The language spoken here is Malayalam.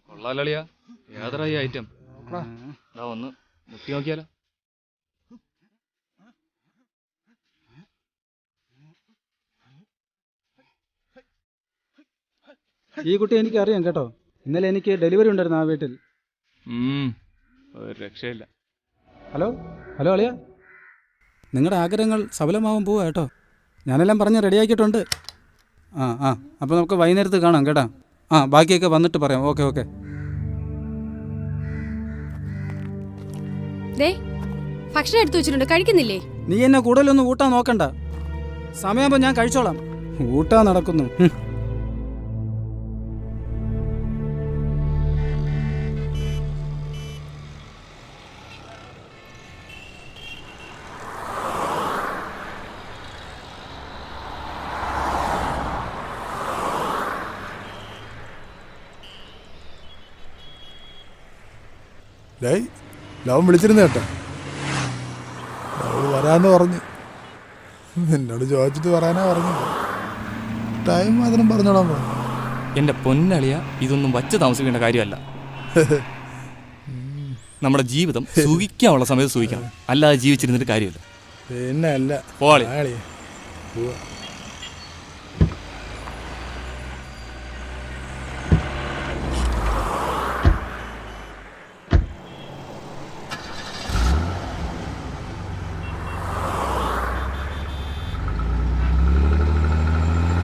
കൊള്ളാലിയാ, ഏതറായി ഐറ്റം. ഒന്ന് മുട്ടി നോക്കിയാലോ. ഈ കുട്ടി എനിക്ക് അറിയാം കേട്ടോ. ഇന്നലെ എനിക്ക് ഡെലിവറി ഉണ്ടായിരുന്നു ആ വീട്ടിൽ. ഒരു രക്ഷയില്ല. ഹലോ ഹലോ അളിയ, നിങ്ങളുടെ ആഗ്രഹങ്ങൾ സഫലമാവാൻ പോവാ കേട്ടോ. ഞാനെല്ലാം പറഞ്ഞ് റെഡിയാക്കിയിട്ടുണ്ട്. അപ്പോൾ നമുക്ക് വൈകുന്നേരത്ത് കാണാം കേട്ടോ. ബാക്കിയൊക്കെ വന്നിട്ട് പറയാം. Okay okay. ഭക്ഷണം എടുത്തു വെച്ചിട്ടുണ്ട്, കഴിക്കുന്നില്ലേ? നീ എന്നെ കൂടുതലൊന്നും ഊട്ടാൻ നോക്കണ്ട. സമയമാകുമ്പോൾ ഞാൻ കഴിച്ചോളാം. ഊട്ടാ നടക്കുന്നു. ലവൻ വിളിച്ചിരുന്നു കേട്ടോ. അവള് വരാന്ന് പറഞ്ഞു. എന്നോട് ചോദിച്ചിട്ട് പറയാനാ പറഞ്ഞു. ടൈം മാത്രം പറഞ്ഞോളാൻ പറഞ്ഞു. എന്റെ പൊന്നളിയ, ഇതൊന്നും വച്ച് താമസിക്കേണ്ട കാര്യമല്ല. നമ്മുടെ ജീവിതം സുഖിക്കാനുള്ള സമയത്ത് സുഖിക്കണം, അല്ലാതെ ജീവിച്ചിരുന്നിട്ട് കാര്യമില്ല. പിന്നെ അല്ല. പോവാളി.